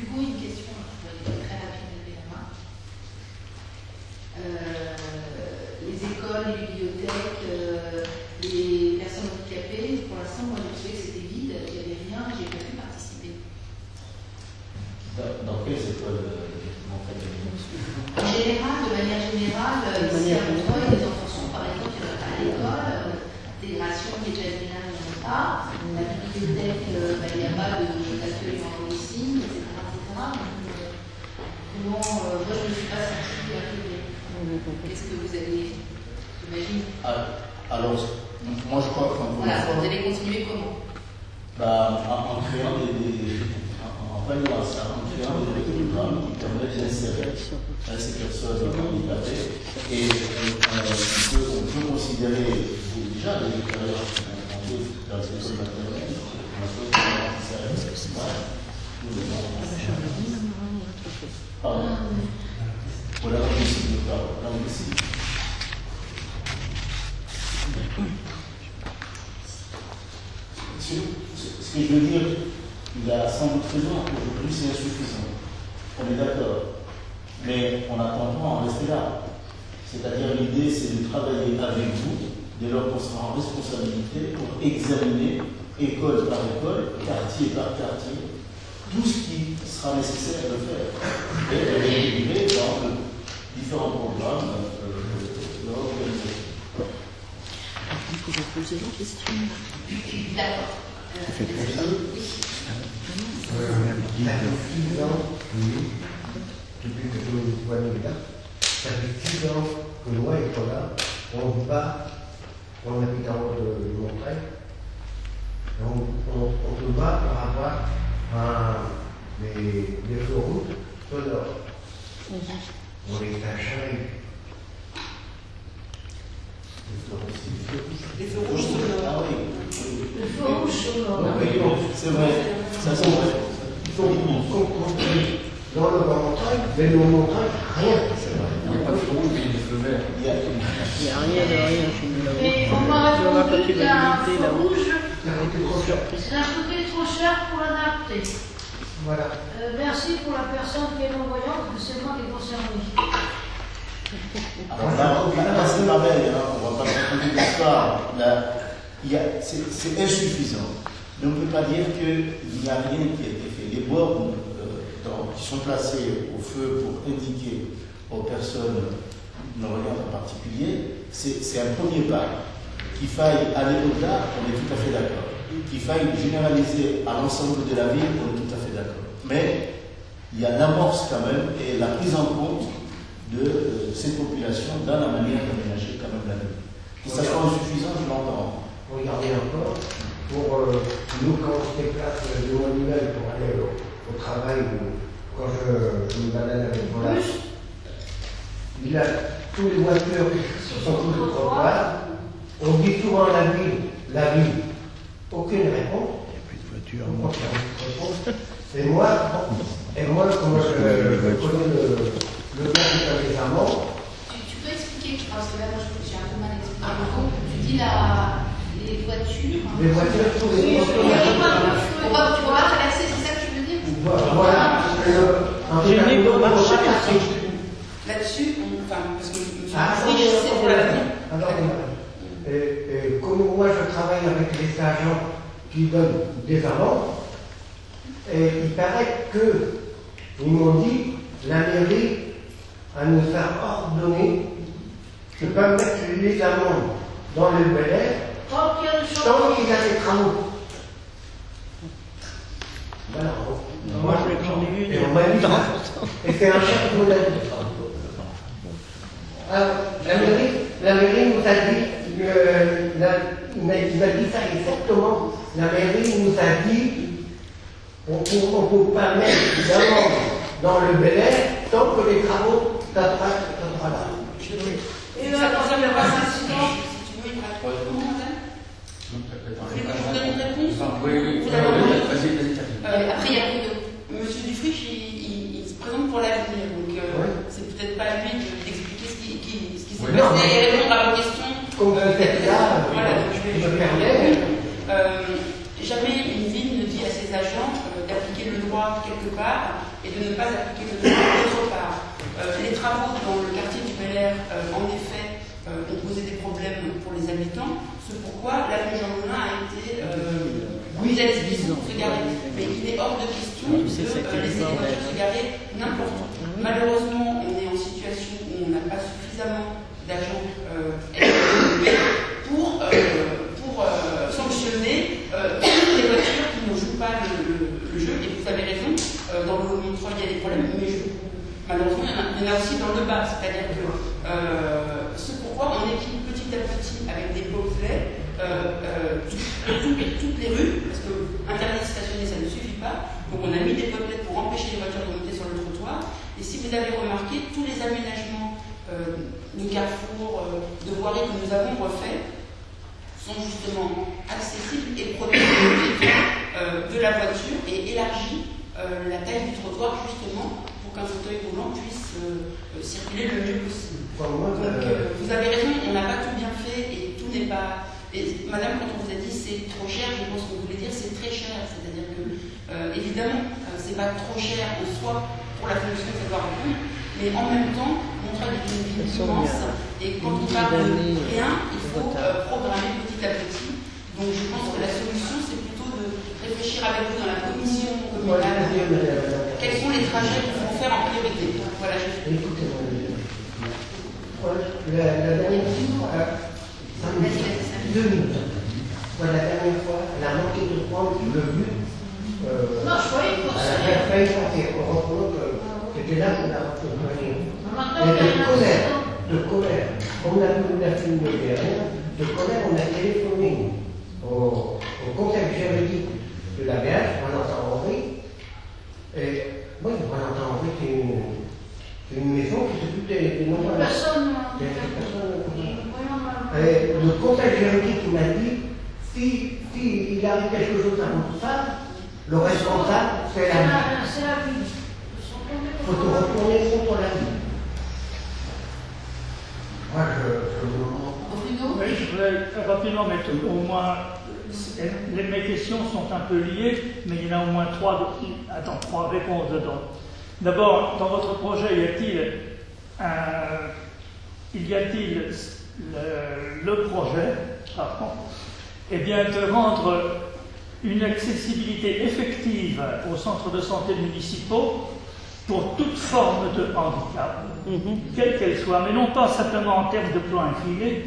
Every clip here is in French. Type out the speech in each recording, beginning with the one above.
Hugo, une question, je vais très rapide lever la main. Les écoles, les bibliothèques, les personnes handicapées, pour l'instant, moi j'ai trouvé que c'était vide, il n'y avait rien, j'ai pas pu participer. Dans quelles écoles En général, de manière générale, ici à Montreuil, les enfants sont, par exemple, il n'y en a pas à l'école, l'intégration des classes bilingues, il n'y en a pas, la bibliothèque, il n'y a pas d'accueil en médecine, etc. Donc, moi, je ne me suis pas sentie arrivée. Qu'est-ce que vous allez, j'imagine Alors, moi je crois qu'en voilà, vous allez continuer comment en créant en créant des programmes qui permettent d'insérer ces personnes handicapées et on peut considérer déjà des expériences dans les écoles maternelles, voilà, ce que je veux dire, il a sans doute raison, aujourd'hui c'est insuffisant. On est d'accord. Mais on n'attend pas à en rester là. C'est-à-dire l'idée c'est de travailler avec vous, dès lors qu'on sera en responsabilité pour examiner école par école, quartier par quartier, tout ce qui sera nécessaire de faire. Et de réintégrer dans différents programmes de l'organisation. Vous pouvez poser une question. D'accord. Ça fait 6 ans, depuis que je vois là, ça fait 6 ans que moi et Paula, on ne vit pas dans l'habitant de Montreuil. On se bat par rapport à les feux-routes sonores. On les achète. Les feux rouges sonores. Ah oui. Le feu rouge sonore. C'est vrai. Ça c'est vrai. Ils sont construits dans le Montreuil, mais le Montreuil, rien. Il n'y a pas de feu rouge, mais il y a des feux verts. Il n'y a rien de rien chez nous là-haut. Et on m'a répondu qu'il y a un feu rouge, Surprise. c'est un côté trop cher pour l'adapter. Voilà. Merci pour la personne qui est non-voyante, c'est moi qui est concerné. Alors là c'est pareil, hein, on ne va pas raconter l'histoire. C'est insuffisant. Mais on ne peut pas dire qu'il n'y a rien qui a été fait. Les bornes qui sont placées au feu pour indiquer aux personnes non-voyantes en particulier, c'est un premier pas. Qu'il faille aller au-delà, on est tout à fait d'accord. Qu'il faille généraliser à l'ensemble de la ville, on est tout à fait d'accord. Mais il y a l'amorce quand même et la prise en compte de ces populations dans la manière d'aménager quand même la ville. Que ça soit insuffisant, je l'entends. Regardez encore, pour nous, quand on se déplace de Manuel pour aller au travail ou quand je me balade avec Paula, il a tous les voitures qui sont tous le trottoir. On dit souvent la ville, aucune réponse. Il n'y a plus de voiture. Et moi, comment je connais le gars qui fait les amants. Tu peux expliquer, parce que là, moi, j'ai un peu mal expliqué. Tu dis les voitures. Les voitures, tous les voitures. Tu ne vas pas traverser, c'est ça que tu veux dire? Voilà. Gêné pour marcher. Là-dessus, parce que c'est pour l'avenir. Comme moi je travaille avec les agents qui donnent des amendes, et il paraît qu'ils m'ont dit, la mairie nous a ordonné de ne pas mettre les amendes dans le Bel Air Tant qu'il y a des choses. tant qu'il y a des travaux. Voilà. Moi, j'en ai vu une. Et on m'a dit ça. Et c'est un chef qui me l'a dit. Alors, la mairie nous a dit, il m'a dit ça exactement. La mairie nous a dit, on ne peut pas mettre d'amende dans le Bel Air tant que les travaux sont là. Et Ça concerne le bassin incident. Oui, Vous voulez que je vous donne une réponse? oui, vas-y. Après, il y a Bruno. Monsieur Dufriche, il se présente pour l'avenir, donc c'est peut-être pas à lui d'expliquer ce qui s'est Oui, non, passé et répondre à vos questions. Comme vous êtes là, Voilà, donc je vais me permets. jamais une ville ne dit à ses agents d'appliquer le droit quelque part et de ne pas appliquer le droit d'autre part. Les travaux dans le quartier du Bel Air, en effet, ont posé des problèmes pour les habitants. C'est pourquoi l'avenue Jean Moulin a été mise à disposition pour se garer. Mais il est hors de question de laisser les voitures se garer n'importe où. Malheureusement, on est en situation où on n'a pas suffisamment d'agents pour sanctionner toutes les voitures qui ne jouent pas le jeu. Et vous avez raison, dans le Montreuil, il y a des problèmes, mais malheureusement, il y en a aussi dans le bas. C'est-à-dire que c'est pourquoi on équipe petit à petit avec des boxlets toutes les rues, parce que interdit de stationner, ça ne suffit pas. Donc on a mis des boxlets pour empêcher les voitures de monter sur le trottoir. Et si vous avez remarqué, tous les aménagements de carrefour, de voirie que nous avons refaits sont justement accessibles et protégés de la voiture et élargit la taille du trottoir justement pour qu'un fauteuil roulant puisse circuler le mieux possible. Donc vous avez raison, on n'a pas tout bien fait et tout n'est pas... Et madame, quand on vous a dit c'est trop cher, je pense qu'on voulait dire c'est très cher. C'est-à-dire que, évidemment, c'est pas trop cher en soi pour la fonction de savoir répondre, mais en même temps, Montreuil est une ville immense et quand on parle de rien, il faut programmer petit à petit. Donc je pense que la solution, c'est plutôt de réfléchir avec vous dans la commission communale quels sont les trajets qu'il faut faire en priorité. Voilà, j'ai fait. La dernière fois, 2 minutes. La dernière fois, elle a manqué de prendre le but. Non, je croyais que elle a failli partir. On rend compte que c'était là qu'on a accompagné. De colère. On a vu la film de colère, on a téléphoné au conseil juridique de la BH, Valentin Henry. Et oui, Valentin Henry, c'est une maison qui s'occupe des nombreux. Personne. Et le conseil juridique m'a dit si il arrive quelque chose à mon ça, le responsable, c'est la vie. C'est la vie. Il faut te retourner contre la vie. Moi, Oui, je voudrais rapidement mettre au moins. Mes questions sont un peu liées, mais il y en a au moins trois réponses dedans. D'abord, dans votre projet, y a-t-il le projet, eh bien, de rendre une accessibilité effective aux centres de santé municipaux pour toute forme de handicap, quelle qu'elle soit, mais non pas simplement en termes de plan incliné,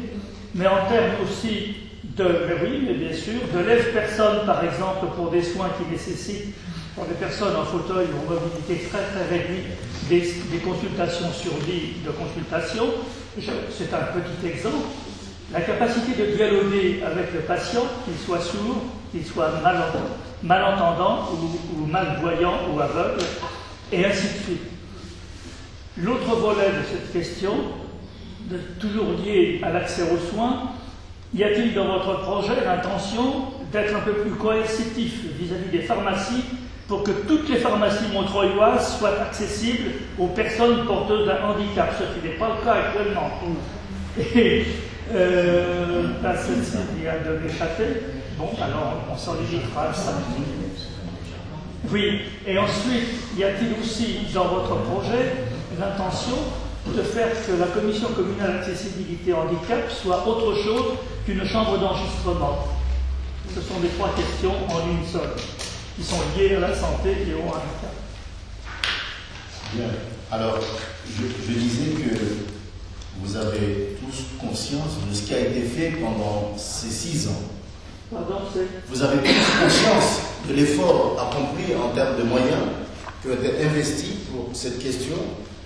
mais en termes aussi mais bien sûr, de lève-personne, par exemple, pour des soins qui nécessitent, pour des personnes en fauteuil ou en mobilité très très réduite, des consultations sur lit de consultation. C'est un petit exemple. La capacité de dialoguer avec le patient, qu'il soit sourd, qu'il soit malentendant ou malvoyant ou aveugle, et ainsi de suite. L'autre volet de cette question, toujours lié à l'accès aux soins, y a-t-il dans votre projet l'intention d'être un peu plus coercitif vis-à-vis des pharmacies pour que toutes les pharmacies montreuilloises soient accessibles aux personnes porteuses d'un handicap, ce qui n'est pas le cas actuellement. Et celle-ci vient de m'échapper. Bon, alors on s'en limitera à ça. Oui, et ensuite, y a-t-il aussi dans votre projet l'intention de faire que la commission communale accessibilité handicap soit autre chose qu'une chambre d'enregistrement? Ce sont les trois questions en une seule, qui sont liées à la santé et au handicap. Bien. Alors, je disais que vous avez tous conscience de ce qui a été fait pendant ces 6 ans. Pardon, vous avez tous conscience de l'effort accompli en termes de moyens qui ont été investis pour cette question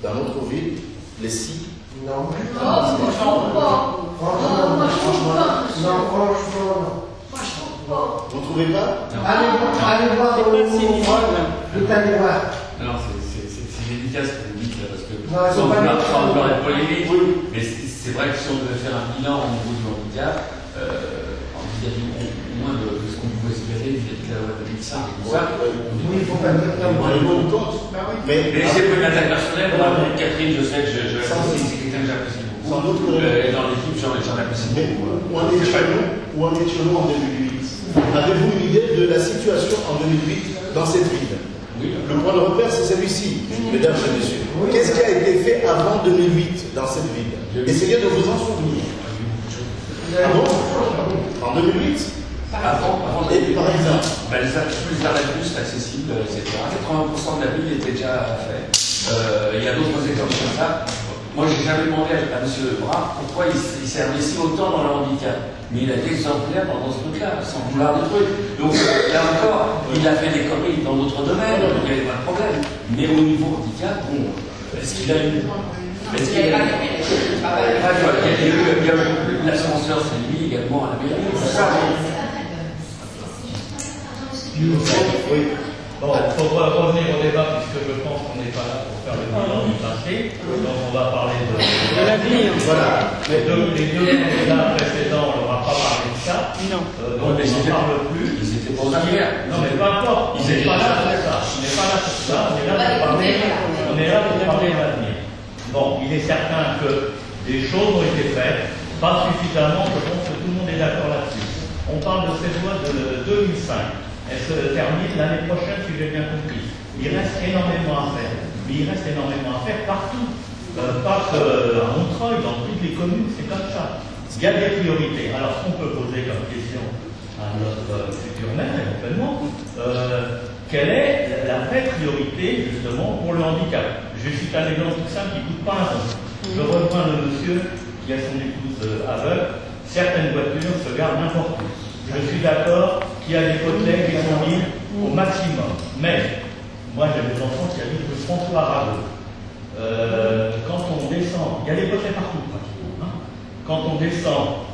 dans notre ville, les 6. Non, moi je trouve pas. Moi je trouve pas. Non, franchement, non. Moi je trouve pas. Vous ne trouvez pas? Allez voir au allez voir. Non, c'est délicat ce que vous dites là, parce que sans vouloir être polémique, mais c'est vrai que si on devait faire un bilan au niveau du handicap, au moins de ce qu'on pouvait espérer vis-à-vis de la loi 2005 et tout ça. Oui, il faut pas dire ça. Mais c'est pas une attaque personnelle. Moi, Catherine, je sais que c'est quelqu'un que j'apprécie beaucoup. Dans l'équipe, j'en apprécie beaucoup. Où en étions-nous en 2008? Avez-vous une idée de la situation en 2008 dans cette ville? Oui, le point de repère, c'est celui-ci, mesdames et messieurs. Qu'est-ce qui a été fait avant 2008 dans cette ville? Essayez de vous en souvenir. Ah bon? En 2008? Avant et par exemple, les arrêts de bus accessibles, etc. 80% de la ville était déjà fait. Il y a d'autres exemples comme ça. Moi, j'ai jamais demandé à M. Bras pourquoi il s'investit autant dans le handicap. Mais il a été exemplaire dans ce truc-là, sans vouloir des trucs. Donc, là encore, il a fait des conneries dans d'autres domaines, il n'y avait pas de problème. Mais au niveau handicap, bon, est-ce qu'il a eu. Est-ce qu'il y a eu l'ascenseur, c'est lui également à la mairie, tout ça. oui. Bon, il faudra revenir au débat puisque je pense qu'on n'est pas là pour faire le bilan du passé. Donc on va parler de l'avenir. Voilà. Les deux candidats précédents, on ne va pas parler de ça. Non. Donc on n'en parle plus. Ils étaient pour arrière. Non mais peu importe. On n'est pas là pour ça. On n'est pas là pour ça. On est là pour parler de l'avenir. Bon, il est certain que des choses ont été faites. Pas suffisamment, je pense que tout le monde est d'accord là-dessus. On parle de cette loi de 2005. Elle se termine l'année prochaine, si j'ai bien compris. Il reste énormément à faire. Mais il reste énormément à faire partout. Pas qu'à Montreuil, dans toutes les communes, c'est comme ça. Il y a des priorités. Alors, ce qu'on peut poser comme question à notre futur maire, éventuellement, quelle est la vraie priorité, justement, pour le handicap? Je cite un exemple tout simple qui ne coûte pas un rond. Je rejoins le monsieur qui a son épouse aveugle. Certaines voitures se gardent n'importe où. Je suis d'accord qu'il y a des côtelets qui sont mis au maximum. Mais, moi j'ai des enfants qui habitent le François Raveau. Quand on descend, il y a des côtelets partout pratiquement. Hein. Quand on descend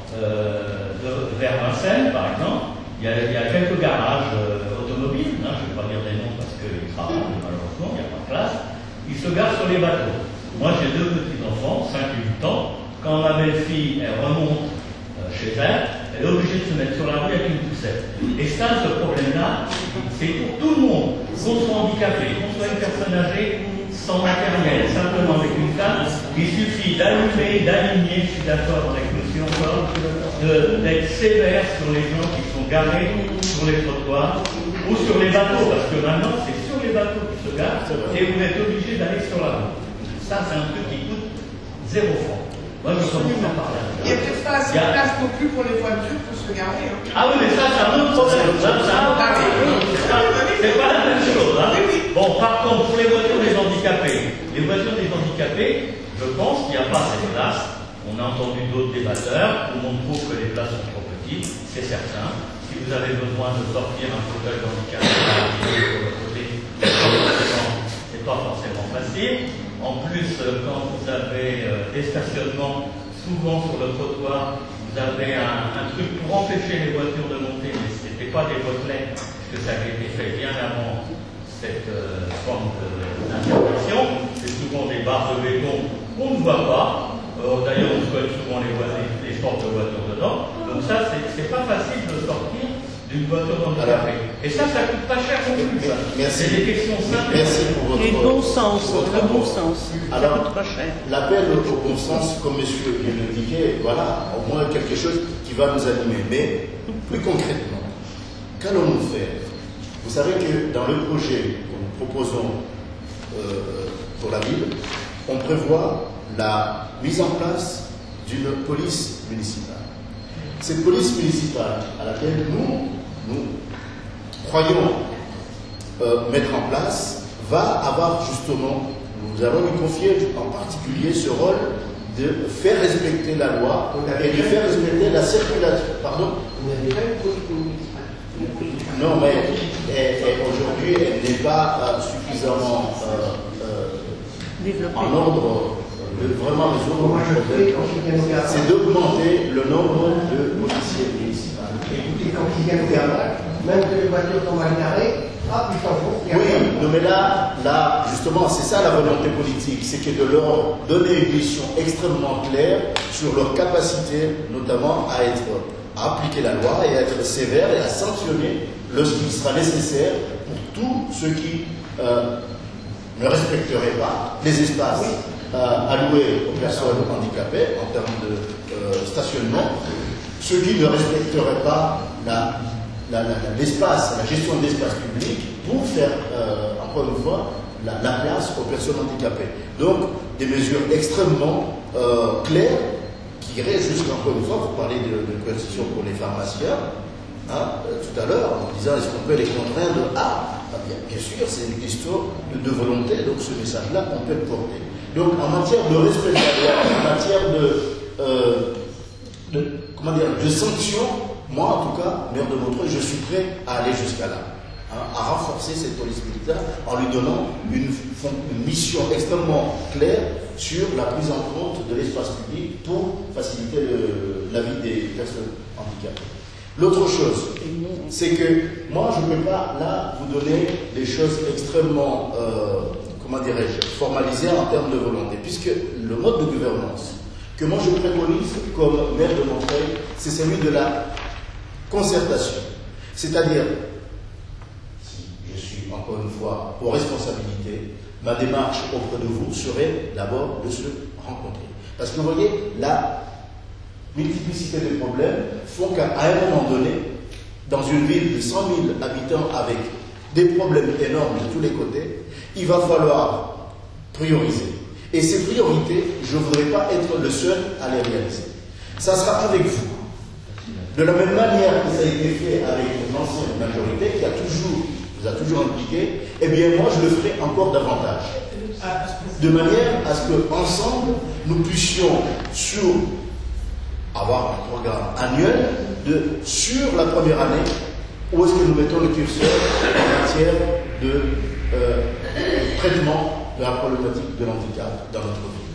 vers Vincennes, par exemple, il y a quelques garages automobiles. Hein, je ne vais pas dire des noms parce qu'ils travaillent, malheureusement, il n'y a pas de place. Ils se garent sur les bateaux. Moi j'ai deux petits-enfants, 5 et 8 ans. Quand ma belle-fille elle remonte chez elle est obligée de se mettre sur la rue avec une poussette. Et ça, ce problème-là, c'est pour tout le monde. Qu'on soit handicapé, qu'on soit une personne âgée, sans matériel, simplement avec une canne, il suffit d'allumer, d'aligner, je suis d'accord avec M. encore, d'être sévère sur les gens qui sont garés sur les trottoirs ou sur les bateaux, parce que maintenant, c'est sur les bateaux qui se garent et vous êtes obligé d'aller sur la route. Ça, c'est un truc qui coûte 0 francs. Moi, je commence à parler. Il n'y a peut-être pas assez de place non plus pour les voitures pour se garer. Hein. Ah oui, mais ça, c'est un autre problème. C'est pas la même chose. Hein. Bon, par contre, pour les voitures des handicapés, je pense qu'il n'y a pas assez de place. On a entendu d'autres débatteurs. Tout le monde trouve que les places sont trop petites. C'est certain. Si vous avez besoin de sortir un fauteuil handicapé sur le côté, c'est pas forcément facile. En plus, quand vous avez des stationnements, souvent sur le trottoir, vous avez un truc pour empêcher les voitures de monter, mais ce n'était pas des côtelets, puisque ça avait été fait bien avant cette forme d'intervention. C'est souvent des barres de béton qu'on ne voit pas. D'ailleurs, on se colle souvent les portes de voitures dedans. Donc ça, c'est pas facile de sortir d'une voiture handicapée. Et ça coûte pas cher non plus. Merci. C'est des questions simples. Merci pour votre... Et le bon sens, le bon sens. Ça coûte pas cher. L'appel au bon sens, comme monsieur vient de l'indiquer, voilà, au moins quelque chose qui va nous animer. Mais, plus concrètement, qu'allons-nous faire? Vous savez que dans le projet que nous proposons pour la ville, on prévoit la mise en place d'une police municipale. Cette police municipale à laquelle nous croyons mettre en place va avoir justement, nous allons lui confier en particulier ce rôle de faire respecter la loi et de faire respecter la circulation. Pardon? On a déjà une police municipale. Non, mais aujourd'hui, elle n'est pas suffisamment en ordre. Vraiment résoudre le problème, c'est d'augmenter le nombre de policiers municipaux. Écoutez, quand ils viennent au garage, même que les voitures sont mal garées, ils s'en vont. Oui, non, mais là, justement, c'est ça la volonté politique, c'est que de leur donner une mission extrêmement claire sur leur capacité, notamment à appliquer la loi et à être sévère et à sanctionner lorsqu'il sera nécessaire pour tous ceux qui ne respecteraient pas les espaces alloués aux personnes handicapées en termes de stationnement, ceux qui ne respecteraient pas l'espace, la gestion de l'espace public pour faire, encore une fois, la place aux personnes handicapées. Donc, des mesures extrêmement claires qui irait jusqu'encore une fois, vous parlez de coercition pour les pharmaciens, hein, tout à l'heure, en disant est-ce qu'on peut les contraindre à bien sûr, c'est une question de volonté, donc ce message-là, on peut le porter. Donc, en matière de respect de la loi, en matière de sanctions, moi, en tout cas, maire de Montreuil, je suis prêt à aller jusqu'à là, hein, à renforcer cette police militaire en lui donnant une mission extrêmement claire sur la prise en compte de l'espace public pour faciliter la vie des personnes handicapées. L'autre chose, c'est que moi, je ne peux pas, là, vous donner des choses extrêmement, comment dirais-je, formalisées en termes de volonté, puisque le mode de gouvernance que moi je préconise comme maire de Montreuil, c'est celui de la concertation. C'est-à-dire, si je suis encore une fois aux responsabilités, ma démarche auprès de vous serait d'abord de se rencontrer. Parce que vous voyez, la multiplicité de problèmes font qu'à un moment donné, dans une ville de 100 000 habitants avec des problèmes énormes de tous les côtés, il va falloir prioriser. Et ces priorités, je ne voudrais pas être le seul à les réaliser. Ça sera avec vous. De la même manière que ça a été fait avec l'ancienne majorité, qui vous a toujours impliqué, eh bien moi je le ferai encore davantage. De manière à ce qu'ensemble, nous puissions avoir un programme annuel sur la première année, où est-ce que nous mettons le curseur en matière de traitement de la problématique de l'handicap dans notre vie.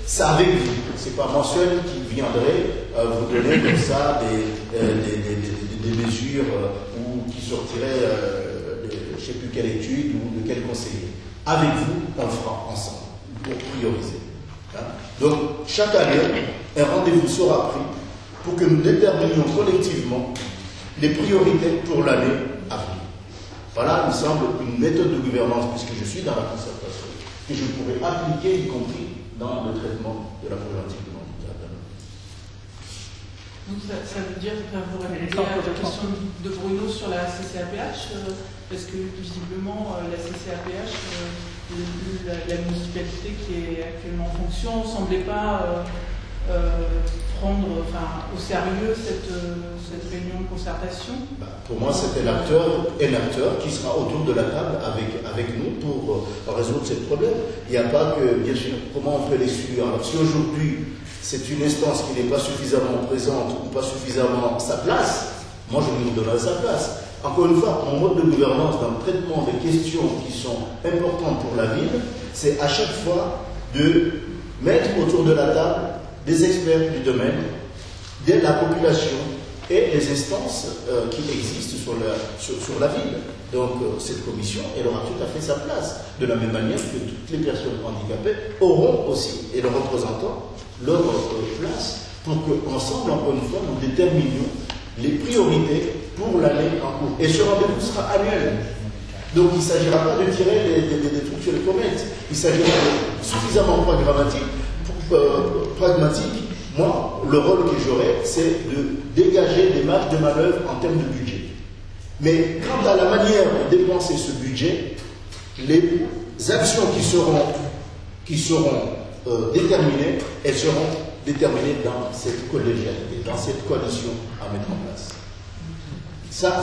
C'est avec vous, c'est pas moi seul qui viendrai vous donner comme ça des mesures ou qui sortiraient de je ne sais plus quelle étude ou de quel conseiller. Avec vous, on le fera ensemble pour prioriser. Hein? Donc, chaque année, un rendez-vous sera pris pour que nous déterminions collectivement les priorités pour l'année à venir. Voilà, il me semble, une méthode de gouvernance, puisque je suis dans la concertation, que je pourrais appliquer, y compris dans le traitement de la problématique de l'handicap. Donc ça veut dire que vous répondez à la question de Bruno sur la CCAPH, parce que visiblement la CCAPH, la municipalité qui est actuellement en fonction, ne semblait pas prendre au sérieux cette réunion de concertation. Pour moi, c'était l'acteur qui sera autour de la table avec nous pour résoudre ce problème. Il n'y a pas que, bien sûr, comment on peut l'exclure. Alors si aujourd'hui, c'est une instance qui n'est pas suffisamment présente ou pas suffisamment sa place, moi je vais lui donner sa place. Encore une fois, mon mode de gouvernance dans le traitement des questions qui sont importantes pour la ville, c'est à chaque fois de mettre autour de la table des experts du domaine, de la population et les instances qui existent sur la ville. Donc cette commission, elle aura tout à fait sa place, de la même manière que toutes les personnes handicapées auront aussi, et leurs représentants, leur place, pour qu'ensemble, encore une fois, nous déterminions les priorités pour l'année en cours. Et ce rendez-vous sera annuel. Donc il ne s'agira pas de tirer des trucs sur les comètes. Il s'agira de suffisamment pragmatique. Moi, le rôle que j'aurai, c'est de dégager des marges de manœuvre en termes de budget. Mais quant à la manière de dépenser ce budget, les actions qui seront déterminées, elles seront déterminées dans cette collégialité, dans cette coalition à mettre en place. Ça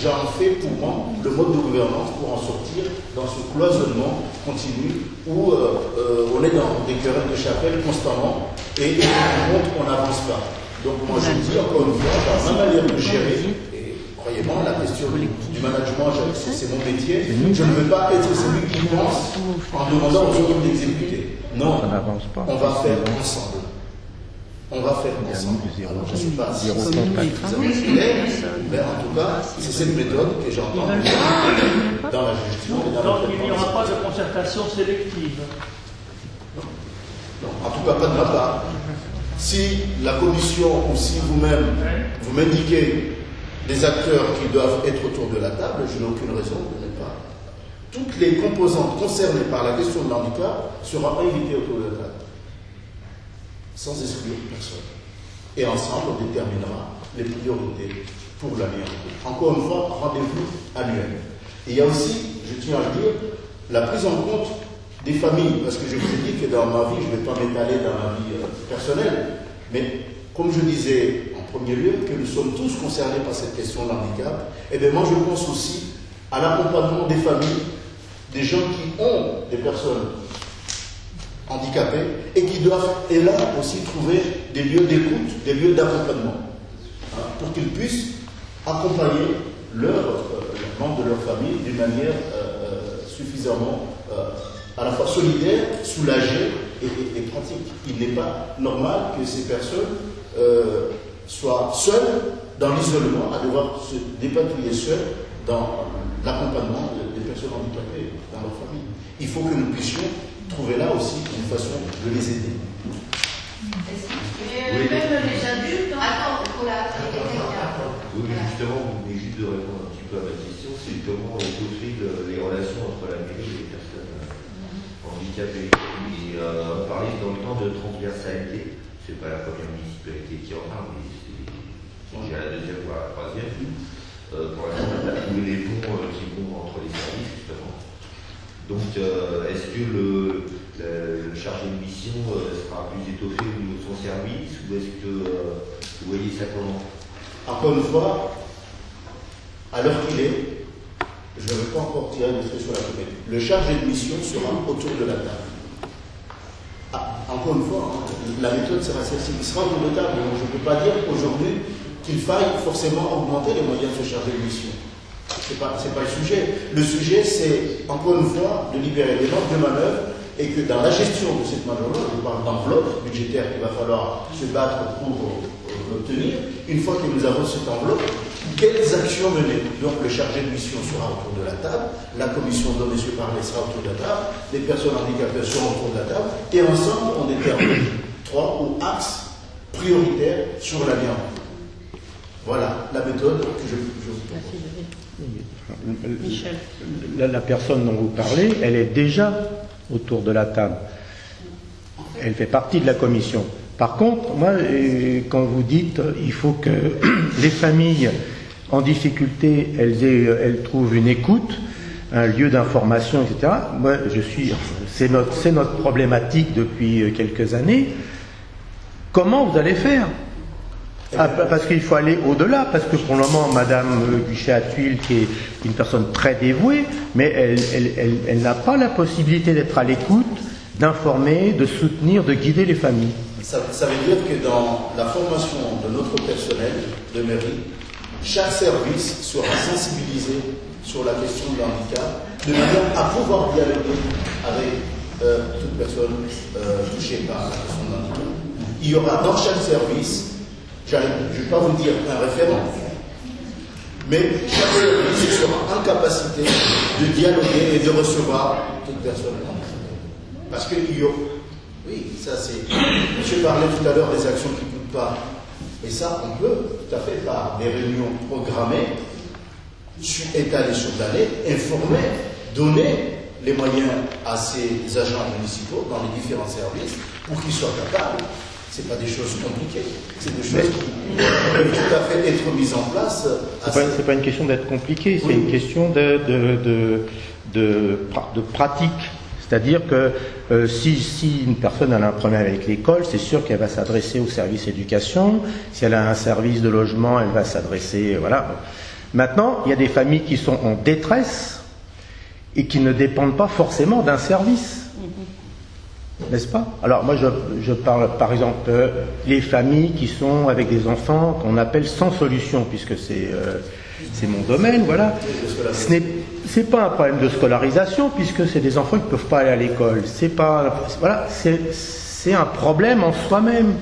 j'en fais pour moi le mode de gouvernance pour en sortir dans ce cloisonnement continu où on est dans des querelles de chapelle constamment et on n'avance pas. Donc moi je dis encore une fois, dans ma manière de gérer, et croyez-moi, la question du management, c'est mon métier, je ne veux pas être celui qui pense en demandant aux autres d'exécuter. Non, on va faire ensemble. On va faire ensemble. Alors, je ne sais pas si vous avez clair, mais en tout cas, c'est cette méthode que j'entends dans la gestion. Donc, il n'y aura pas de concertation sélective. Non, en tout cas, pas de ma part. Si la commission ou si vous-même, vous m'indiquez des acteurs qui doivent être autour de la table, je n'ai aucune raison de ne pas. Toutes les composantes concernées par la question de l'handicap seront invitées autour de la table, sans exclure personne. Et ensemble, on déterminera les priorités pour l'année. Encore une fois, rendez-vous annuel. Et il y a aussi, je tiens à le dire, la prise en compte des familles, parce que je vous ai dit que dans ma vie, je ne vais pas m'étaler dans ma vie personnelle, mais comme je disais en premier lieu, que nous sommes tous concernés par cette question de handicap, et bien moi je pense aussi à l'accompagnement des familles, des gens qui ont des personnes handicapées et qui doivent, et là aussi, trouver des lieux d'écoute, des lieux d'accompagnement, hein, pour qu'ils puissent accompagner leurs membres de leur famille d'une manière suffisamment à la fois solidaire, soulagée et pratique. Il n'est pas normal que ces personnes soient seules dans l'isolement, à devoir se dépatouiller seules dans l'accompagnement des personnes handicapées dans leur famille. Il faut que nous puissions trouver là aussi une façon de les aider. Et même les adultes. Attends, oui, mais justement, vous venez juste de répondre un petit peu à ma question, c'est comment étoffer les relations entre la mairie et les personnes handicapées. Et on parlait dans le temps de transversalité, c'est pas la première municipalité qui en parle, mais j'ai la deuxième voire la troisième. Pour exemple, trouver les ponts qui vont entre les services, justement. Donc, est-ce que le chargé de mission sera plus étoffé au niveau de son service, ou est-ce que vous voyez ça comment? Encore une fois, à l'heure qu'il est, je ne vais pas encore tirer des traits sur la comète. Le chargé de mission sera autour de la table. Ah, encore une fois, hein, la méthode sera celle-ci. Il sera autour de la table. Donc je ne peux pas dire aujourd'hui qu'il faille forcément augmenter les moyens de ce chargé de mission. Ce n'est pas le sujet. Le sujet, c'est, encore une fois, de libérer les marges de manœuvre et que dans la gestion de cette manœuvre, je parle d'enveloppe budgétaire qu'il va falloir se battre pour obtenir, une fois que nous avons cette enveloppe, quelles actions mener? Donc le chargé de mission sera autour de la table, la commission dont M. parlait sera autour de la table, les personnes handicapées seront autour de la table, et ensemble on détermine 3 axes prioritaires sur l'année en cours. Voilà la méthode que je vous propose. Michel. La personne dont vous parlez, elle est déjà autour de la table. Elle fait partie de la commission. Par contre, moi, quand vous dites il faut que les familles en difficulté, elles trouvent une écoute, un lieu d'information, etc. Moi, c'est notre problématique depuis quelques années. Comment vous allez faire? Parce qu'il faut aller au-delà, parce que pour le moment, Madame Guichet-Attuil, qui est une personne très dévouée, mais elle n'a pas la possibilité d'être à l'écoute, d'informer, de soutenir, de guider les familles. Ça veut dire que dans la formation de notre personnel de mairie, chaque service sera sensibilisé sur la question de l'handicap, de manière à pouvoir dialoguer avec toute personne touchée par la question de l'handicap. Il y aura dans chaque service, je ne vais pas vous dire un référent, mais chaque service sera en capacité de dialoguer et de recevoir toute personne handicapée. Parce que oui, ça c'est... Je parlais tout à l'heure des actions qui ne coûtent pas. Et ça, on peut tout à fait par des réunions programmées, étalées sur l'année, informer, donner les moyens à ces agents municipaux dans les différents services pour qu'ils soient capables. Ce n'est pas des choses compliquées, c'est des choses qui peuvent tout à fait être mises en place. C'est pas une question d'être compliqué, c'est une question de pratique. C'est-à-dire que si une personne a un problème avec l'école, c'est sûr qu'elle va s'adresser au service éducation. Si elle a un service de logement, elle va s'adresser... Voilà. Maintenant, il y a des familles qui sont en détresse et qui ne dépendent pas forcément d'un service. N'est-ce pas? Alors moi je parle par exemple les familles qui sont avec des enfants qu'on appelle sans solution, puisque c'est mon domaine, voilà. C'est pas un problème de scolarisation, puisque c'est des enfants qui ne peuvent pas aller à l'école. C'est un problème en soi-même.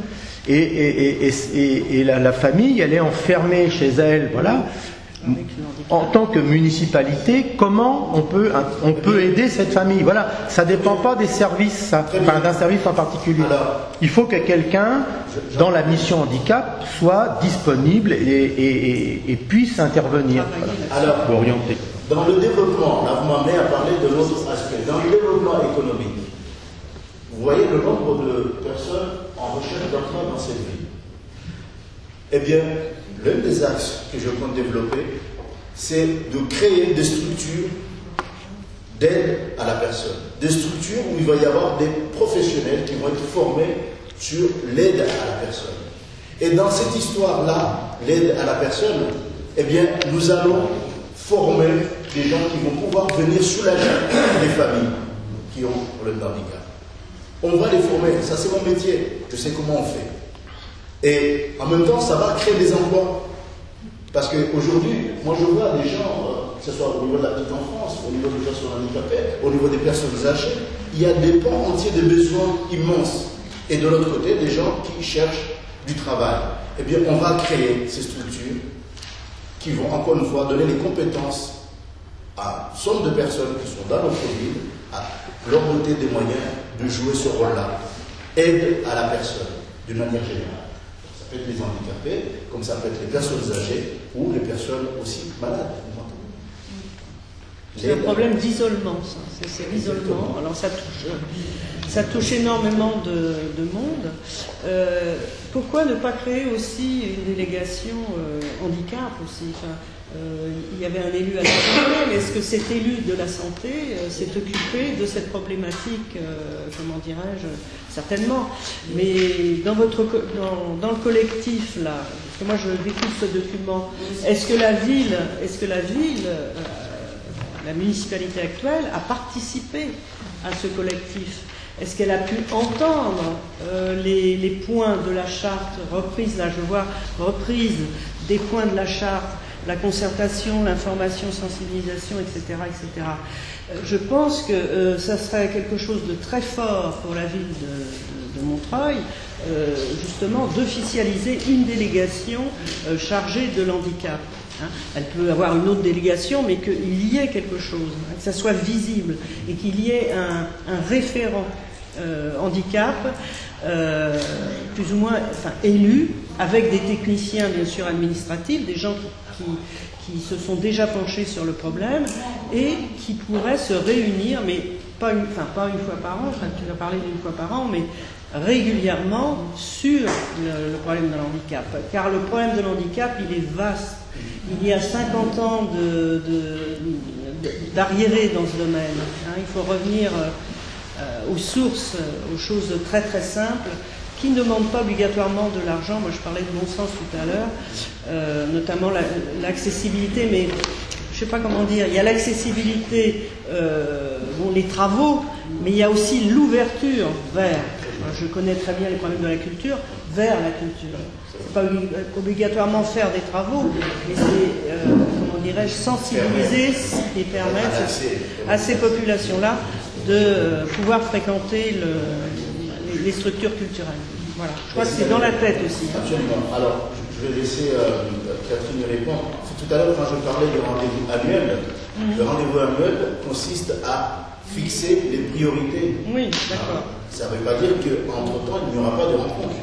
Et la famille, elle est enfermée chez elle, voilà. En tant que municipalité, comment on peut aider cette famille? Voilà, ça dépend pas des services, d'un service en particulier. Il faut que quelqu'un dans la mission handicap soit disponible et puisse intervenir pour orienter. Dans le développement, là vous m'amenez à parler de l'autre aspect, dans le développement économique, vous voyez le nombre de personnes en recherche d'emploi dans cette ville. Eh bien, l'un des axes que je compte développer, c'est de créer des structures d'aide à la personne. Des structures où il va y avoir des professionnels qui vont être formés sur l'aide à la personne. Et dans cette histoire-là, l'aide à la personne, eh bien, nous allons former des gens qui vont pouvoir venir soulager les familles qui ont le handicap. On va les former, ça c'est mon métier, je sais comment on fait. Et en même temps, ça va créer des emplois. Parce qu'aujourd'hui, moi je vois des gens, que ce soit au niveau de la petite enfance, au niveau des personnes handicapées, au niveau des personnes âgées, il y a des pans entiers de besoins immenses. Et de l'autre côté, des gens qui cherchent du travail. Eh bien, on va créer ces structures qui vont encore une fois donner les compétences à somme de personnes qui sont dans notre ville, à leur doter des moyens de jouer ce rôle-là. Aide à la personne, d'une manière générale. Ça peut être les handicapés, comme ça peut être les personnes âgées ou les personnes aussi malades. C'est un problème d'isolement, ça. C'est l'isolement. Alors ça touche énormément de monde. Pourquoi ne pas créer aussi une délégation handicap aussi? Enfin, il y avait un élu à la santé, mais est-ce que cet élu de la santé s'est occupé de cette problématique, comment dirais-je, certainement. Mais dans le collectif là, parce que moi je découvre ce document, est-ce que la ville, la municipalité actuelle a participé à ce collectif? Est-ce qu'elle a pu entendre les points de la charte reprise, là je vois reprise des points de la charte, la concertation, l'information, sensibilisation, etc., etc. Je pense que ça serait quelque chose de très fort pour la ville de Montreuil, justement d'officialiser une délégation chargée de l'handicap. Elle peut avoir une autre délégation, mais qu'il y ait quelque chose, que ça soit visible et qu'il y ait un référent handicap, plus ou moins élu, avec des techniciens bien sûr administratifs, des gens qui se sont déjà penchés sur le problème et qui pourraient se réunir, mais pas une fois par an, tu vas parler d'une fois par an, mais régulièrement sur le problème de l'handicap. Car le problème de l'handicap, il est vaste. Il y a 50 ans d'arriérés dans ce domaine. Il faut revenir aux sources, aux choses très très simples, qui ne demandent pas obligatoirement de l'argent. Moi je parlais de bon sens tout à l'heure, notamment l'accessibilité, mais je ne sais pas comment dire, il y a l'accessibilité, les travaux, mais il y a aussi l'ouverture vers, je connais très bien les problèmes de la culture, vers la culture. C'est pas obligatoirement faire des travaux, mais c'est, comment dirais-je, sensibiliser et permettre à ces populations-là de pouvoir fréquenter les structures culturelles. Voilà. Je crois que c'est dans la tête aussi. Absolument. Alors, je vais laisser Catherine répondre. Tout à l'heure, quand je parlais du rendez-vous annuel, le rendez-vous annuel consiste à fixer les priorités. Oui, d'accord. Ça ne veut pas dire qu'entre-temps, il n'y aura pas de rencontre.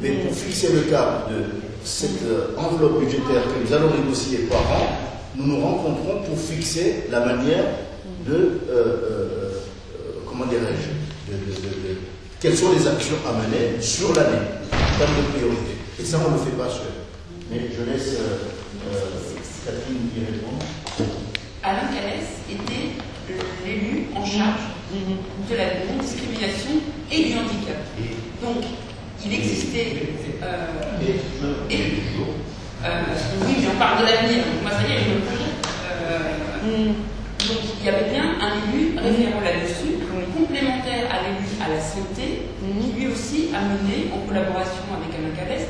Mais pour fixer le cap de cette enveloppe budgétaire que nous allons négocier par an, nous nous rencontrons pour fixer la manière de, comment dirais-je, quelles sont les actions à mener sur l'année, en termes de priorité. Et ça, on ne le fait pas seul. Mais je laisse Catherine y répondre. Alain Calès était l'élu en charge de la non-discrimination et du handicap. Donc, il existait. Oui, mais on parle de l'avenir. Moi, ça y est, je me projette. Donc, il y avait bien un élu référent là-dessus, complémentaire à l'élu à la santé, qui lui aussi a mené, en collaboration avec Alain Calès,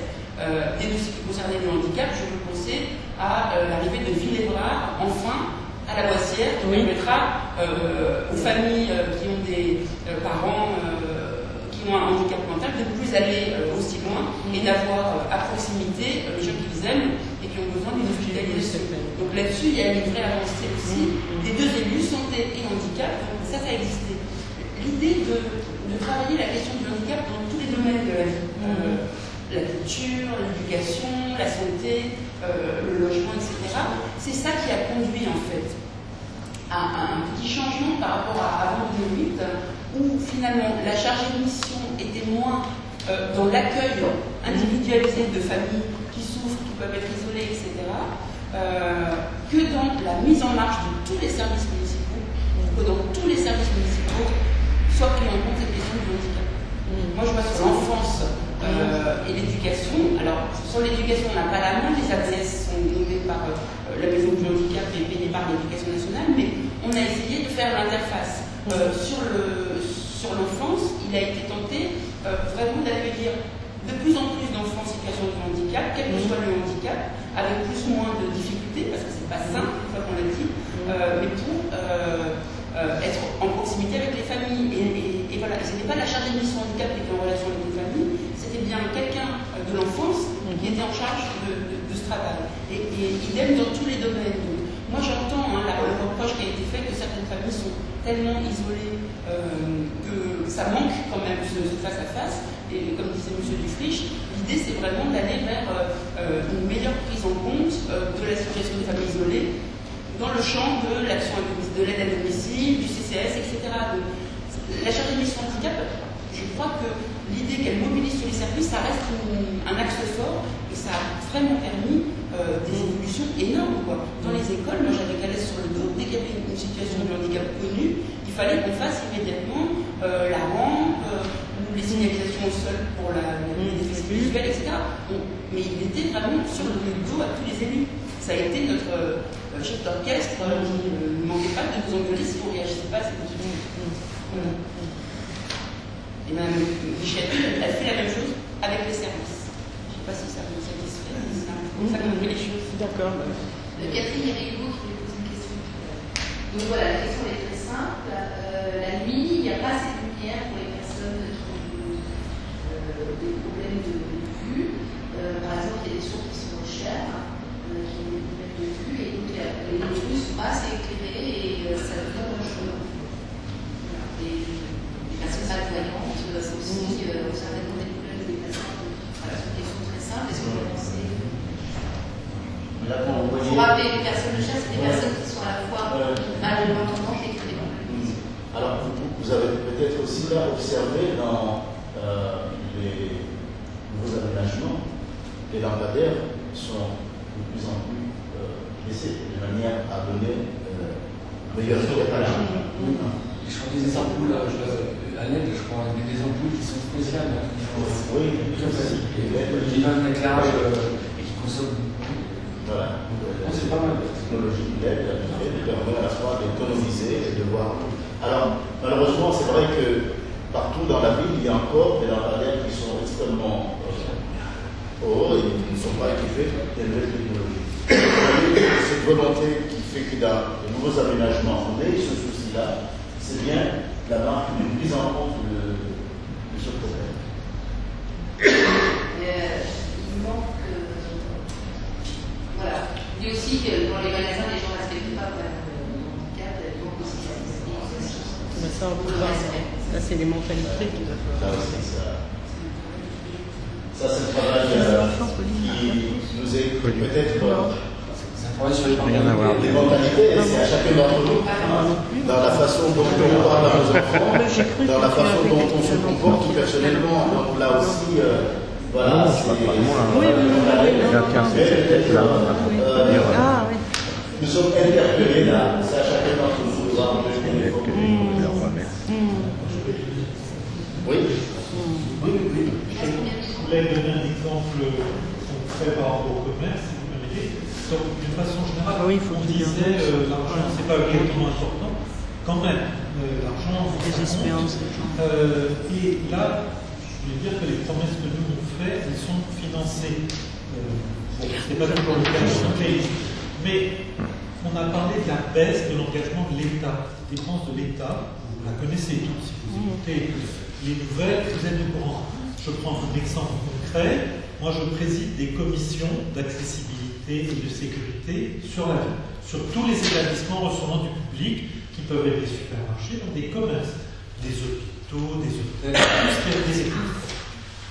des dossiers qui concernaient le handicap. Je veux penser à l'arrivée de Villébrard, enfin, à la Boissière, qui permettra aux familles qui ont des parents qui ont un handicap mental de ne plus aller aussi loin et d'avoir à proximité les gens qu'ils aiment et qui ont besoin d'une hospitalisation. Donc là-dessus, il y a une vraie avancée aussi des deux élus, santé et handicap. Donc ça a existé. L'idée de travailler la question du handicap dans tous les domaines de la vie, la culture, l'éducation, la santé, le logement, etc., c'est ça qui a conduit en fait à un petit changement par rapport à avant 2008, où finalement la charge de mission était moins dans l'accueil individualisé de familles qui souffrent souffrent, qui peuvent être isolés, etc., que dans la mise en marche de tous les services municipaux, que dans tous les services municipaux soient pris en compte cette question du handicap. Moi, je vois sur l'enfance et l'éducation. Alors, sur l'éducation, on n'a pas la main, les ABS sont nommés par la Maison du handicap et payés par l'Éducation nationale, mais on a essayé de faire l'interface. Sur l'enfance, il a été tenté vraiment d'accueillir de plus en plus d'enfants en situation de handicap, quel que soit le handicap, avec plus ou moins de difficultés, parce que c'est pas simple, une fois qu'on l'a dit, mais pour être en proximité avec les familles. Et voilà, ce n'était pas la chargée de mission handicap qui était en relation avec les familles, c'était bien quelqu'un de l'enfance qui était en charge de ce travail. Et idem dans tous les domaines. Donc, moi j'entends le reproche qui a été fait que certaines familles sont tellement isolées que ça manque quand même ce face-à-face. Et comme disait M. Dufriche, l'idée c'est vraiment d'aller vers une meilleure prise en compte de la situation des familles isolées dans le champ de l'action de l'aide à domicile, du CCS, etc. Donc, la chargée de mission handicap, je crois que l'idée qu'elle mobilise tous les services, ça reste un axe fort et ça a vraiment permis des évolutions énormes. Dans les écoles, moi j'avais calé sur le dos, dès qu'il y avait une situation de handicap connue, il fallait qu'on fasse immédiatement la rampe ou les signalisations au sol pour les déficits visuels, etc. Mais il était vraiment sur le dos à tous les élus. Ça a été notre chef d'orchestre qui ne manquait pas de nous engueuler si on ne réagissait pas à cette question. Et Mme Michel, elle fait la même chose avec les services. Je ne sais pas si ça vous satisfait, mais c'est comme ça qu'on fait les choses. D'accord. Catherine Hérigo qui voulait poser une question. Donc voilà, la question est très simple. La nuit, il n'y a pas assez de lumière pour les personnes qui ont des problèmes de vue. Par exemple, il y a des sourds qui sont chers, qui ont des problèmes de vue, et donc les rues ne sont pas assez éclairées et ça devient dangereux. Les personnes malvoyantes, c'est aussi certainement des problèmes de déplacement. Voilà, c'est une question très simple. Est-ce que vous pensez? Il faut rappeler les personnes chères, c'est des personnes qui sont à la fois malentendantes et qui ont des problèmes. Alors, vous avez peut-être aussi là observé dans les nouveaux aménagements, les lampadaires sont de plus en plus baissés, de manière à donner meilleur éclairage. Je crois que des ampoules, à l'aide, je crois, des ampoules qui sont spéciales. Oui, qui donnent un éclairage et qui consomment. Voilà. C'est pas mal. La technologie LED permet à la fois d'économiser et de voir. Alors, malheureusement, c'est vrai que partout dans la ville, il y a encore des lampadaires qui sont extrêmement hauts et qui ne sont pas équipés des nouvelles technologies. Cette volonté qui fait que dans les nouveaux aménagements, on ait ce souci-là, c'est bien la marque d'une prise en compte de ce problème. Il manque. Voilà. Il dit aussi que dans les magasins, les gens ne respectent pas le handicap, il manque aussi la sensibilisation. Ça, c'est les mentalités qui doivent faire. Ça, c'est le travail qui nous est peut-être. Rien à voir. Les mentalités, c'est à chacun d'entre nous, dans la façon dont on parle à nos enfants, dans la façon dont on se comporte personnellement. Donc là aussi, voilà, nous sommes interpellés là, c'est à chacun d'entre nous de voir Oui. Je voulais donner un exemple concret par rapport au commerce, si vous permettez. Donc, d'une façon générale, on disait l'argent, c'est pas exactement important. Quand même, l'argent, des espérances. Et là, je veux dire que les promesses que nous on fait, elles sont financées. C'est pas toujours le cas de ce pays. Mais on a parlé de la baisse de l'engagement de l'État, des dépenses de l'État. Vous la connaissez tous, si vous écoutez les nouvelles, vous êtes au courant. Je prends un exemple concret. Moi, je préside des commissions d'accessibilité et de sécurité sur la ville, sur tous les établissements recevant du public, qui peuvent être des supermarchés, donc des commerces, des hôpitaux, des hôtels, tout ce qui est des écoles.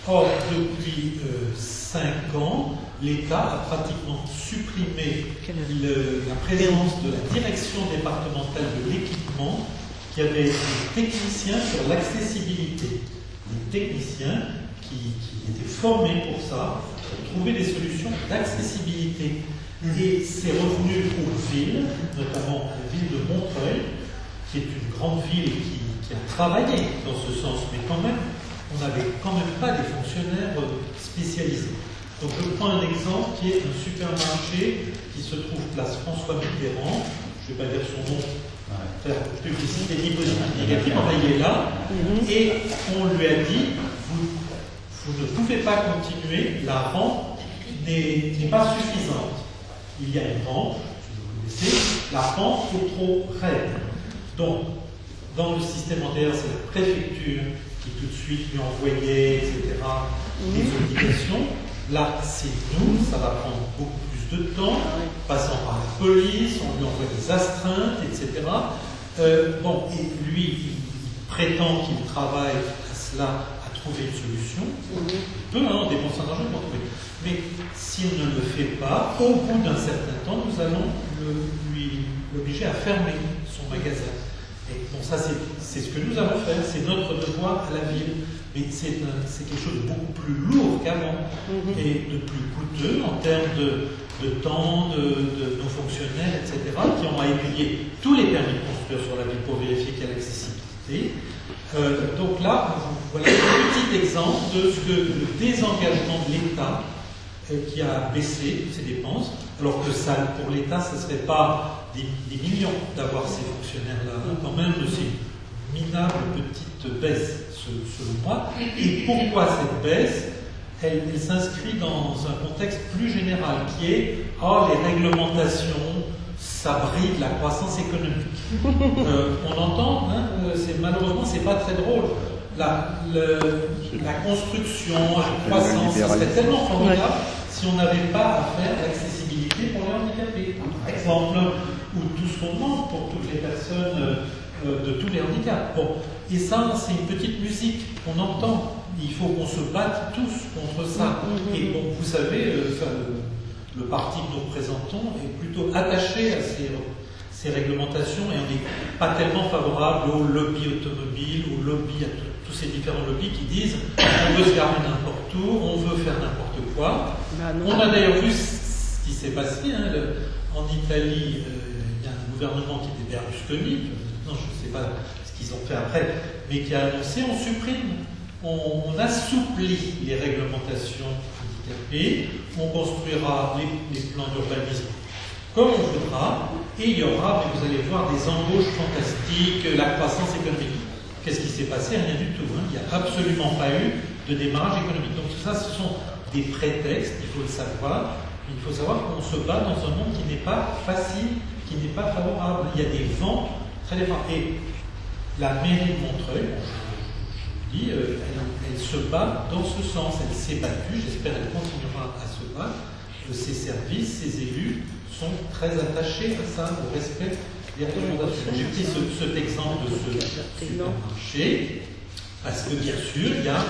Or, depuis 5 ans, l'État a pratiquement supprimé la présence de la direction départementale de l'équipement, qui avait des techniciens sur l'accessibilité. Des techniciens qui étaient formés pour ça, pour trouver des solutions d'accessibilité. Et c'est revenu aux villes, notamment la ville de Montreuil, qui est une grande ville qui a travaillé dans ce sens, mais quand même, on n'avait quand même pas des fonctionnaires spécialisés. Donc je prends un exemple qui est un supermarché qui se trouve place François Mitterrand, je ne vais pas dire son nom, faire publicité ni positive ni négative, il est là, et on lui a dit, vous ne pouvez pas continuer, la rampe n'est pas suffisante. Il y a une rampe, si vous connaissez, la rampe est trop raide. Donc, dans le système antérieur, c'est la préfecture qui tout de suite lui envoyait, etc., des obligations. Là, c'est nous, ça va prendre beaucoup plus de temps, passant par la police, on lui envoie des astreintes, etc. Et lui, il prétend qu'il travaille à cela, à trouver une solution. Il peut dépenser un argent pour trouver. Mais s'il ne le fait pas, au bout d'un certain temps, nous allons l'obliger à fermer son magasin. Et bon, ça, c'est ce que nous allons faire, c'est notre devoir à la ville. Mais c'est quelque chose de beaucoup plus lourd qu'avant et de plus coûteux en termes de temps, de nos fonctionnaires, etc., qui ont à étudier tous les permis de construire sur la ville pour vérifier qu'il y a l'accessibilité. Donc là, voilà un petit exemple de ce que le désengagement de l'État qui a baissé ses dépenses, alors que ça, pour l'État, ce ne serait pas des millions d'avoir ces fonctionnaires-là. Quand même, c'est une minable petite baisse, selon moi. Et pourquoi cette baisse? Elle s'inscrit dans un contexte plus général, qui est les réglementations, ça bride la croissance économique. On entend, malheureusement, c'est pas très drôle. La construction, la croissance, ce serait tellement formidable si on n'avait pas à faire l'accessibilité pour les handicapés, par exemple, ou tout ce qu'on demande pour toutes les personnes de tous les handicaps. Bon. Et ça, c'est une petite musique qu'on entend. Il faut qu'on se batte tous contre ça. Et bon, vous savez, le parti que nous représentons est plutôt attaché à ces réglementations et on n'est pas tellement favorable au lobby automobile, au lobby, à tous ces différents lobbies qui disent on veut se garer n'importe où, on veut faire n'importe quoi. On a d'ailleurs vu ce qui s'est passé. En Italie, il y a un gouvernement qui était Berlusconi, non, je ne sais pas ce qu'ils ont fait après, mais qui a annoncé on supprime, on assouplit les réglementations handicapées, on construira les plans d'urbanisme comme on voudra, et il y aura, mais vous allez voir, des embauches fantastiques, la croissance économique. Qu'est-ce qui s'est passé? Rien du tout. Il n'y a absolument pas eu de démarrage économique. Donc tout ça, ce sont des prétextes, il faut le savoir. Il faut savoir qu'on se bat dans un monde qui n'est pas facile, qui n'est pas favorable. Il y a des vents très défavorables. Et la mairie de Montreuil, je vous dis, elle se bat dans ce sens. Elle s'est battue, j'espère qu'elle continuera à se battre. Ses services, ses élus sont très attachés à ça, au respect des réglementations. J'ai pris cet exemple de ce supermarché, parce que bien sûr, il y a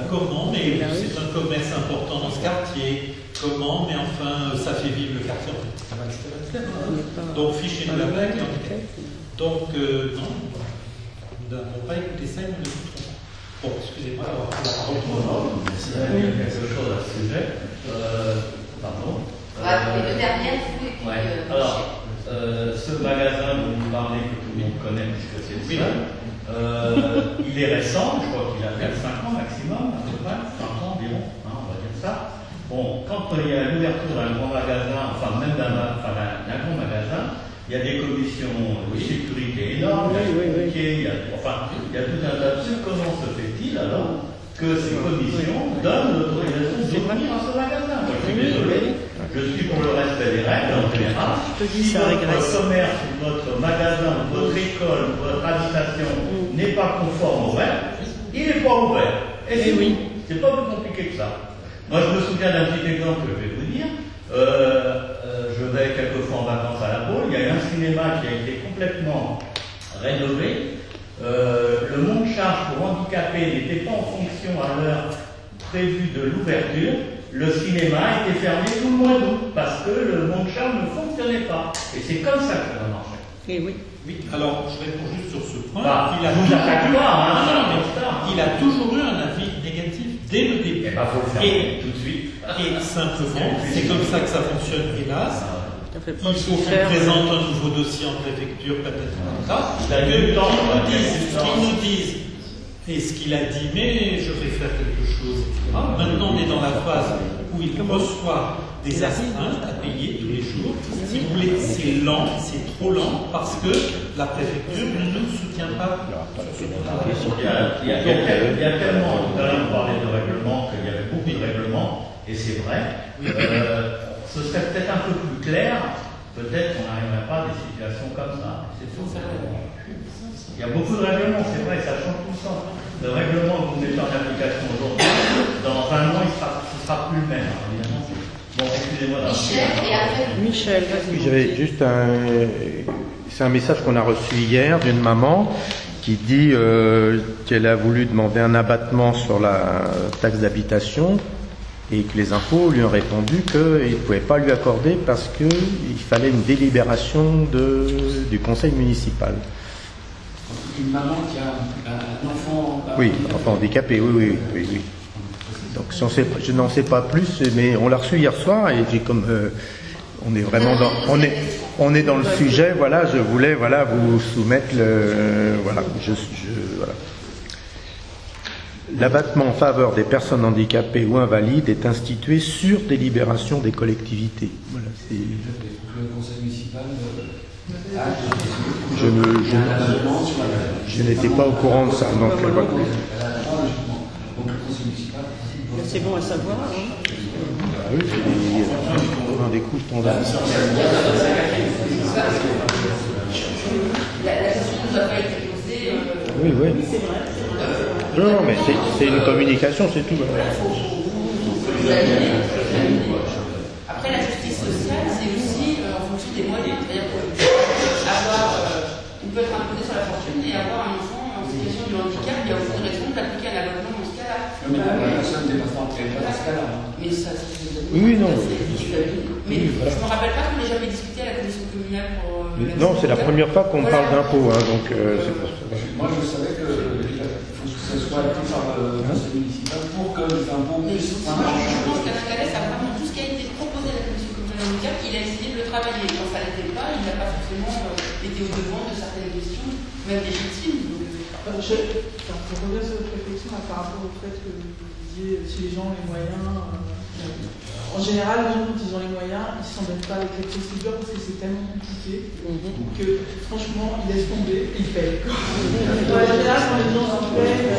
comment, mais c'est un commerce important dans ce quartier, comment, mais enfin, ça fait vivre le quartier, ça va, etc. Donc, fichez-nous la blague. Donc, non, nous n'avons pas écouté ça et nous ne l'écouterons pas. Bon, excusez-moi d'avoir pris la parole. Il y a quelque chose à ce sujet. Pardon. Les deux dernières, vous et puis. Alors, ce magasin dont vous parlez, que tout le monde connaît, puisque c'est le seul, il est récent, je crois qu'il a 4-5 ans maximum, à peu près, 5 ans environ, on va dire ça. Bon, quand il y a l'ouverture d'un grand magasin, enfin même d'un grand magasin, il y a des commissions de sécurité énormes, il y a tout un tas de trucs. Comment se fait-il alors que ces commissions donnent l'autorisation d'ouvrir à ce magasin? Moi, je suis désolé, je suis pour le respect des règles en général. Si votre commerce, votre magasin, votre école, votre habitation n'est pas conforme aux règles, il n'est pas ouvert. Et c'est oui. C'est pas plus compliqué que ça. Moi, je me souviens d'un petit exemple que je vais vous dire. Je vais quelquefois en vacances à La Baule. Il y a eu un cinéma qui a été complètement rénové. Le monte charge pour handicapés n'était pas en fonction à l'heure prévue de l'ouverture. Le cinéma était fermé tout le mois d'août parce que le monte charge ne fonctionnait pas. Et c'est comme ça que ça va marcher. Et oui. Oui, alors je réponds juste sur ce point. Il a toujours eu un avis dès le début. Faut le faire tout de suite. Et simplement, c'est comme ça que ça fonctionne, hélas. Il faut qu'on faire présente un nouveau dossier en préfecture, peut-être qu'ils nous disent et ce qu'il a dit, mais je vais faire quelque chose, etc. Maintenant, on est dans la phase où il reçoit des astreintes à payer tous les jours. Si vous voulez, c'est lent, c'est trop lent, parce que la préfecture ne nous soutient pas. Il y a tellement, tout à l'heure on parlait de règlements, qu'il y avait beaucoup de règlements, et c'est vrai. Ce serait peut-être un peu plus clair, peut-être qu'on n'arriverait pas à des situations comme ça. C'est tout. Il y a beaucoup de règlements, c'est vrai, ça change tout le temps. Le règlement que vous mettez en application aujourd'hui, dans un an, ce sera plus le même, évidemment. Bon, excusez-moi. Michel, vas-y. J'avais juste c'est un message qu'on a reçu hier d'une maman qui dit qu'elle a voulu demander un abattement sur la taxe d'habitation et que les impôts lui ont répondu qu'ils ne pouvaient pas lui accorder parce qu'il fallait une délibération du conseil municipal. Une maman qui a un enfant... Oui, enfant handicapé, oui. Donc je n'en sais pas plus, mais on l'a reçu hier soir et j'ai comme... on est vraiment on est dans le sujet, voilà, je voulais vous soumettre voilà. L'abattement en faveur des personnes handicapées ou invalides est institué sur délibération des collectivités. Voilà, c'est... Le conseil municipal... Je n'étais pas au courant de ça, donc voilà. C'est bon à savoir. Oui, c'est des coûts standards. La question nous a pas été posée. Oui. Non, mais c'est une communication, c'est tout. Après, la justice sociale, c'est aussi en fonction des moyens. C'est-à-dire il peut être imposé sur la fortune et avoir un enfant en situation de handicap, il y a aucune raison d'appliquer un abattement dans ce cas-là. Mais la personne n'est pas fortement dans ce cas-là. Mais ça, oui, non. Mais voilà. Je ne me rappelle pas qu'on ait jamais discuté à la commission communale pour... non, c'est la première fois qu'on parle d'impôts, donc c'est pour ça. Moi, je savais qu'il faut que ce soit acté par le conseil municipal pour que les impôts puissent... Je pense qu'Alain Calès a vraiment tout ce qui a été proposé à la commission communale handicap, il a essayé de le travailler. Quand ça n'était pas, il n'a pas forcément été au devant de certaines questions, même légitimes. Pour revenir sur votre réflexion par rapport au fait que vous disiez si les gens ont les moyens... en général, les gens, quand ils ont les moyens, ils ne s'embêtent pas avec les procédures parce que c'est tellement compliqué que, franchement, ils laissent tomber, ils payent. En général, quand les gens s'en plaignent...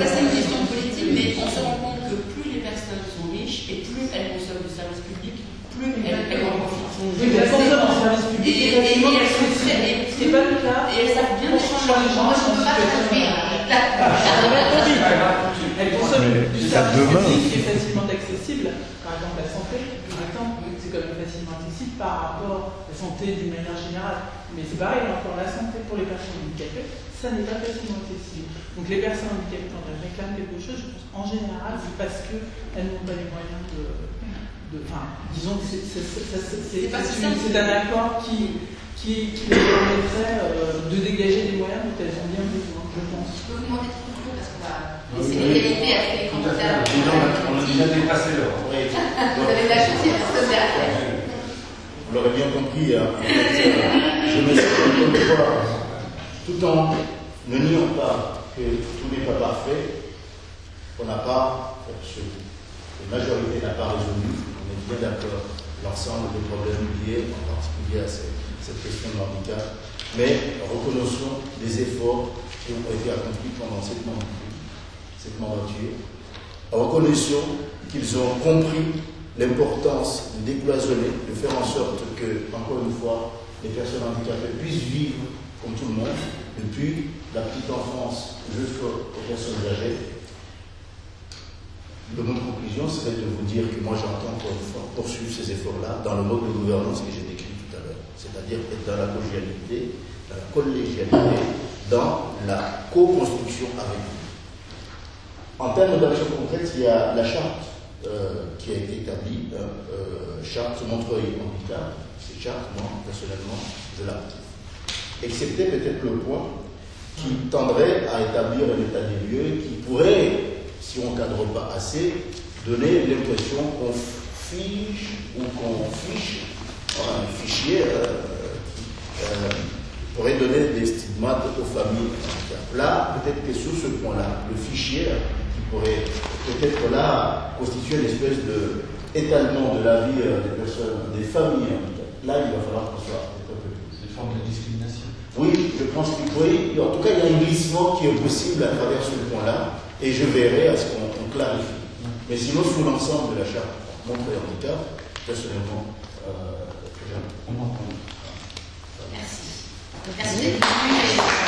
Ça, c'est une question politique, mais on se rend compte que plus les personnes sont riches et plus elles consomment du service public, plus elles en profitent. Oui, elles consomment du service public c'est pas le cas. Et elles savent bien changer les gens. Moi, je ne peux pas traduire. Elles consomment du service public qui est facilement accessible. Par exemple, la santé, c'est quand même facilement accessible par rapport à la santé d'une manière générale. Mais c'est pareil, encore la santé pour les personnes handicapées, ça n'est pas facilement accessible. Donc les personnes handicapées, quand elles réclament quelque chose, je pense en général, c'est parce qu'elles n'ont pas les moyens disons que c'est un accord qui leur permettrait de dégager des moyens dont elles ont bien besoin, je pense. Je peux vous demander de conclure parce qu'on va laisser l'égalité avec les commentaires. On a déjà dépassé l'heure. Vous avez de la chance, il y a personne derrière. Vous l'aurez bien compris, je me suis encore une fois, tout en ne niant pas que tout n'est pas parfait, on n'a pas, la majorité n'a pas résolu, on est bien d'accord, l'ensemble des problèmes liés, en particulier à cette question de handicap, mais reconnaissons les efforts qui ont été accomplis pendant cette mandature. Reconnaissons qu'ils ont compris l'importance de décloisonner, de faire en sorte que, encore une fois, les personnes handicapées puissent vivre comme tout le monde, depuis la petite enfance jusqu'aux personnes âgées. De mon conclusion serait de vous dire que moi j'entends encore une fois poursuivre ces efforts-là dans le mode de gouvernance que j'ai décrit tout à l'heure, c'est-à-dire être dans la collégialité, dans la co-construction avec vous. En termes d'action concrète, il y a la charte qui a été établie, charte Montreuil handicap. Cette charte, moi, personnellement, je l'approuve. Excepté peut-être le point qui tendrait à établir un état des lieux qui pourrait si on ne cadre pas assez, donner l'impression qu'on fiche ou qu'on fiche un fichier pourrait donner des stigmates aux familles. Là, peut-être que sur ce point-là, le fichier qui pourrait peut-être là constituer une espèce d'étalement de la vie des personnes, des familles. Là, il va falloir qu'on soit un peu plus. Une forme de discrimination. Oui, je pense qu'il pourrait. En tout cas, il y a un glissement qui est possible à travers ce point-là, et je verrai à ce qu'on clarifie. Mais sinon, sous l'ensemble de la charte montrée en handicap, personnellement, on en prend. Merci. Merci d'être venu.